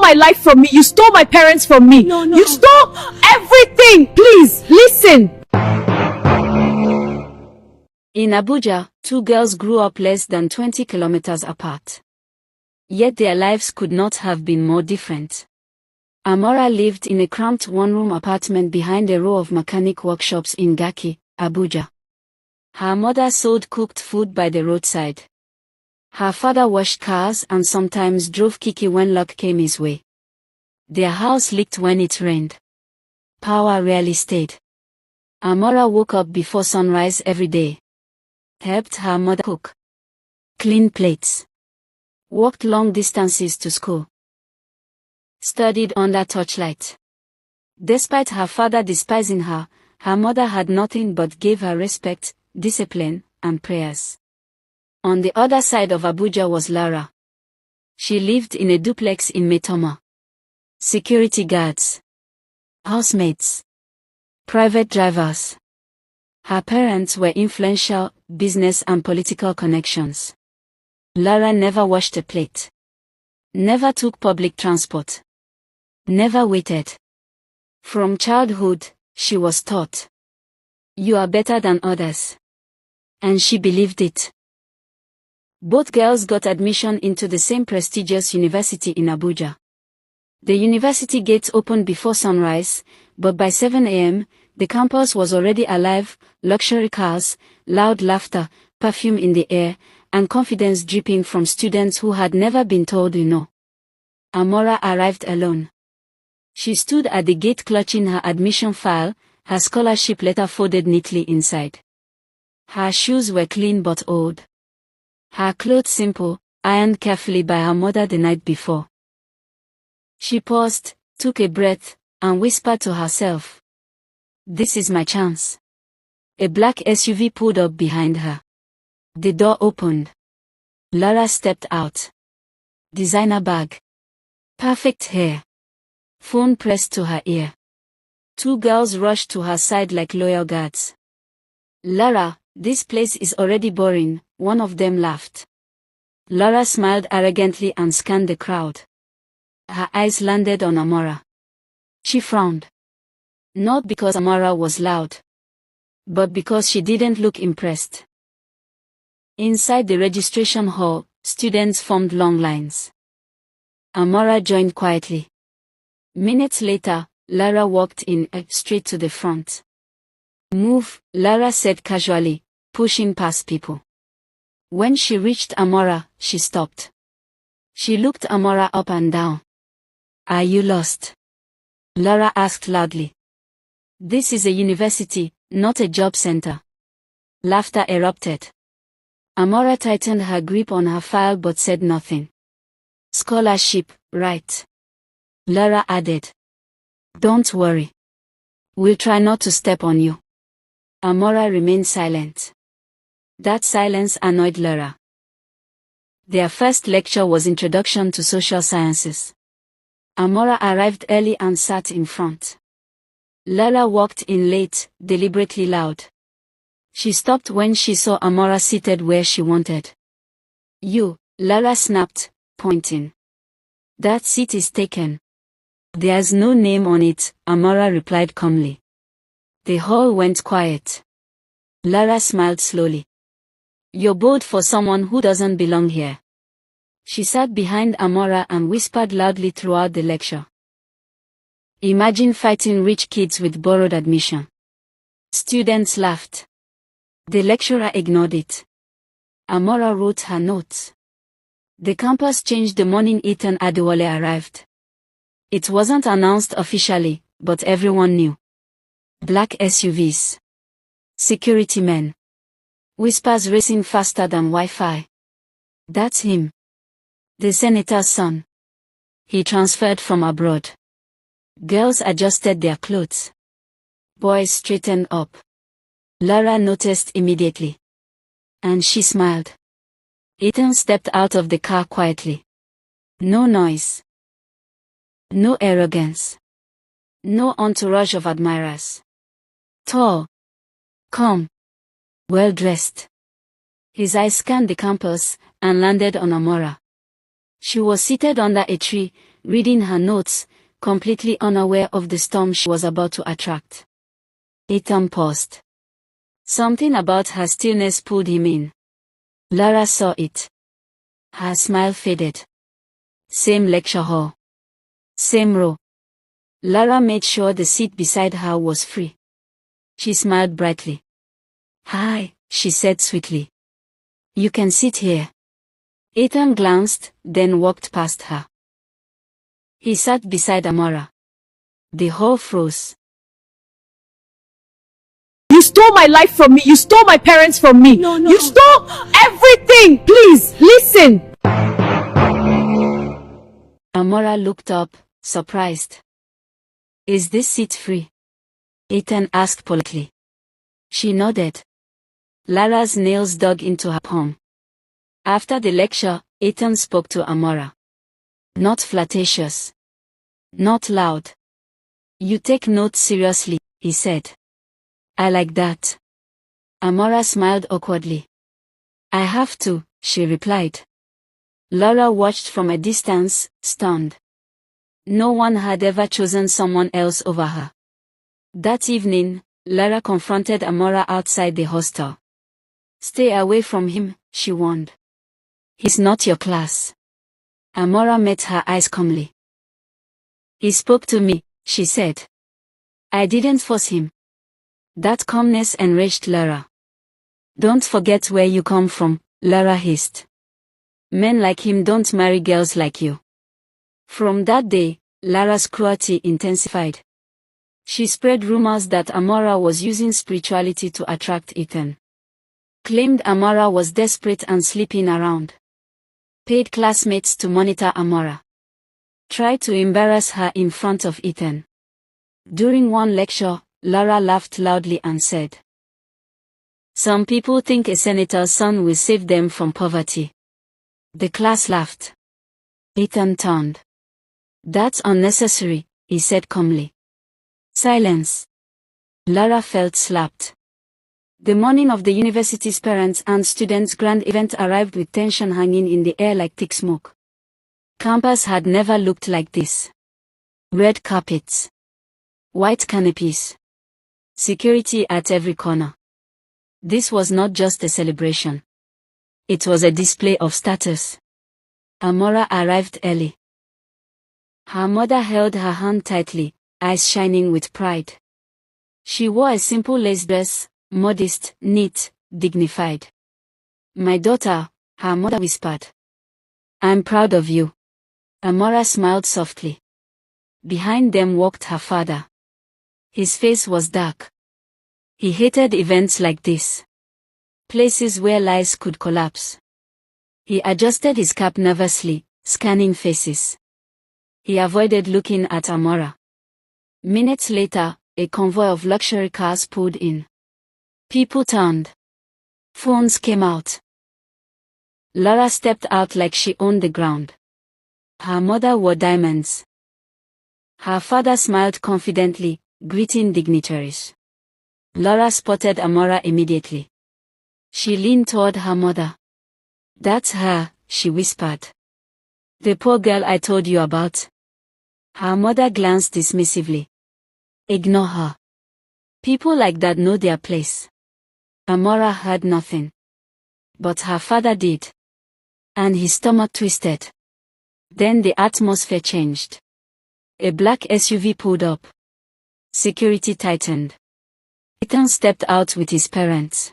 my life from me. You stole my parents from me. No. You stole everything. Please, listen. In Abuja, two girls grew up less than 20 kilometers apart. Yet their lives could not have been more different. Amora lived in a cramped one-room apartment behind a row of mechanic workshops in Garki, Abuja. Her mother sold cooked food by the roadside. Her father washed cars and sometimes drove Kiki when luck came his way. Their house leaked when it rained. Power rarely stayed. Amora woke up before sunrise every day. Helped her mother cook. Clean plates. Walked long distances to school. Studied under torchlight. Despite her father despising her, her mother had nothing but gave her respect, discipline, and prayers. On the other side of Abuja was Lara. She lived in a duplex in Maitama. Security guards. Housemates. Private drivers. Her parents were influential, business and political connections. Lara never washed a plate. Never took public transport. Never waited. From childhood, she was taught, "You are better than others." And she believed it. Both girls got admission into the same prestigious university in Abuja. The university gates opened before sunrise, but by 7 a.m., the campus was already alive, luxury cars, loud laughter, perfume in the air, and confidence dripping from students who had never been told no. Amora arrived alone. She stood at the gate clutching her admission file, her scholarship letter folded neatly inside. Her shoes were clean but old. Her clothes simple, ironed carefully by her mother the night before. She paused, took a breath, and whispered to herself, "This is my chance." A black SUV pulled up behind her. The door opened. Lara stepped out. Designer bag. Perfect hair. Phone pressed to her ear. Two girls rushed to her side like loyal guards. "Lara, this place is already boring," one of them laughed. Lara smiled arrogantly and scanned the crowd. Her eyes landed on Amora. She frowned. Not because Amora was loud, but because she didn't look impressed. Inside the registration hall, students formed long lines. Amora joined quietly. Minutes later, Lara walked in, straight to the front. "Move," Lara said casually, pushing past people. When she reached Amora, she stopped. She looked Amora up and down. "Are you lost?" Lara asked loudly. "This is a university, not a job center." Laughter erupted. Amora tightened her grip on her file but said nothing. "Scholarship, right?" Lara added. "Don't worry. We'll try not to step on you." Amora remained silent. That silence annoyed Lara. Their first lecture was Introduction to Social Sciences. Amora arrived early and sat in front. Lara walked in late, deliberately loud. She stopped when she saw Amora seated where she wanted. "You," Lara snapped, pointing. "That seat is taken." "There's no name on it," Amora replied calmly. The hall went quiet. Lara smiled slowly. "You're bold for someone who doesn't belong here." She sat behind Amora and whispered loudly throughout the lecture. "Imagine fighting rich kids with borrowed admission." Students laughed. The lecturer ignored it. Amora wrote her notes. The campus changed the morning Ethan Adewale arrived. It wasn't announced officially, but everyone knew. Black SUVs. Security men. Whispers racing faster than Wi-Fi. "That's him. The senator's son. He transferred from abroad." Girls adjusted their clothes. Boys straightened up. Lara noticed immediately. And she smiled. Ethan stepped out of the car quietly. No noise. No arrogance. No entourage of admirers. Tall. Calm. Well-dressed. His eyes scanned the campus and landed on Amora. She was seated under a tree, reading her notes, completely unaware of the storm she was about to attract. Ethan paused. Something about her stillness pulled him in. Lara saw it. Her smile faded. Same lecture hall. Same row. Lara made sure the seat beside her was free. She smiled brightly. "Hi," she said sweetly. "You can sit here." Ethan glanced, then walked past her. He sat beside Amora. The hall froze. You stole my life from me. You stole my parents from me. No. You stole everything. Please, listen. Amora looked up, surprised. "Is this seat free?" Ethan asked politely. She nodded. Lara's nails dug into her palm. After the lecture, Ethan spoke to Amora. Not flirtatious. Not loud. "You take notes seriously," he said. "I like that." Amora smiled awkwardly. "I have to," she replied. Lara watched from a distance, stunned. No one had ever chosen someone else over her. That evening, Lara confronted Amora outside the hostel. "Stay away from him," she warned. "He's not your class." Amora met her eyes calmly. "He spoke to me," she said. "I didn't force him." That calmness enraged Lara. "Don't forget where you come from," Lara hissed. "Men like him don't marry girls like you." From that day, Lara's cruelty intensified. She spread rumors that Amora was using spirituality to attract Ethan. Claimed Amora was desperate and sleeping around. Paid classmates to monitor Amora. Tried to embarrass her in front of Ethan. During one lecture, Lara laughed loudly and said, "Some people think a senator's son will save them from poverty." The class laughed. Ethan turned. "That's unnecessary," he said calmly. Silence. Lara felt slapped. The morning of the university's parents' and students' grand event arrived with tension hanging in the air like thick smoke. Campus had never looked like this. Red carpets. White canopies. Security at every corner. This was not just a celebration. It was a display of status. Amora arrived early. Her mother held her hand tightly, eyes shining with pride. She wore a simple lace dress, modest, neat, dignified. "My daughter," her mother whispered. "I'm proud of you." Amora smiled softly. Behind them walked her father. His face was dark. He hated events like this. Places where lies could collapse. He adjusted his cap nervously, scanning faces. He avoided looking at Amora. Minutes later, a convoy of luxury cars pulled in. People turned. Phones came out. Lara stepped out like she owned the ground. Her mother wore diamonds. Her father smiled confidently, greeting dignitaries. Lara spotted Amora immediately. She leaned toward her mother. "That's her," she whispered. "The poor girl I told you about." Her mother glanced dismissively. "Ignore her. People like that know their place." Amora heard nothing. But her father did. And his stomach twisted. Then the atmosphere changed. A black SUV pulled up. Security tightened. Ethan stepped out with his parents.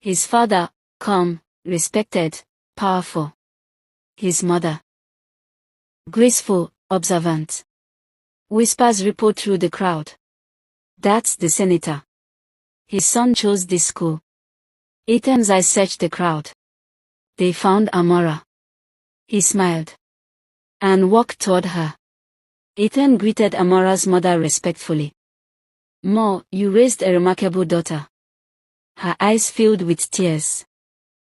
His father, calm, respected, powerful. His mother, graceful, observant. Whispers rippled through the crowd. "That's the senator. His son chose this school." Ethan's eyes searched the crowd. They found Amora. He smiled. And walked toward her. Ethan greeted Amora's mother respectfully. "Ma, you raised a remarkable daughter." Her eyes filled with tears.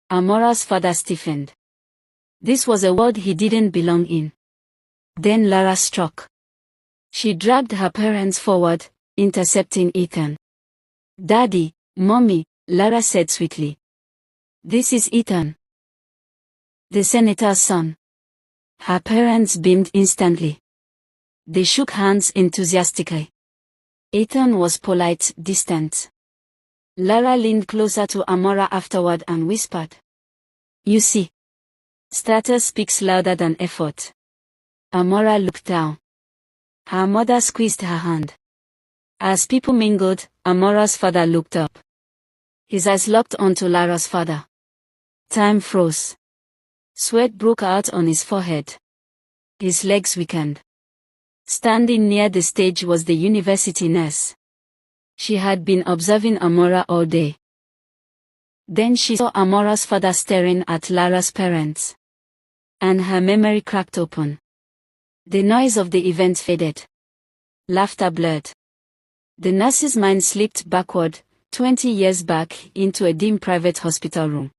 Amora's father stiffened. This was a world he didn't belong in. Then Lara struck. She dragged her parents forward, intercepting Ethan. "Daddy, Mommy," Lara said sweetly. "This is Ethan. The senator's son." Her parents beamed instantly. They shook hands enthusiastically. Ethan was polite, distant. Lara leaned closer to Amora afterward and whispered, "You see, status speaks louder than effort." Amora looked down. Her mother squeezed her hand. As people mingled, Amora's father looked up. His eyes locked onto Lara's father. Time froze. Sweat broke out on his forehead. His legs weakened. Standing near the stage was the university nurse. She had been observing Amora all day. Then she saw Amora's father staring at Lara's parents. And her memory cracked open. The noise of the event faded. Laughter blurred. The nurse's mind slipped backward, 20 years back, into a dim private hospital room.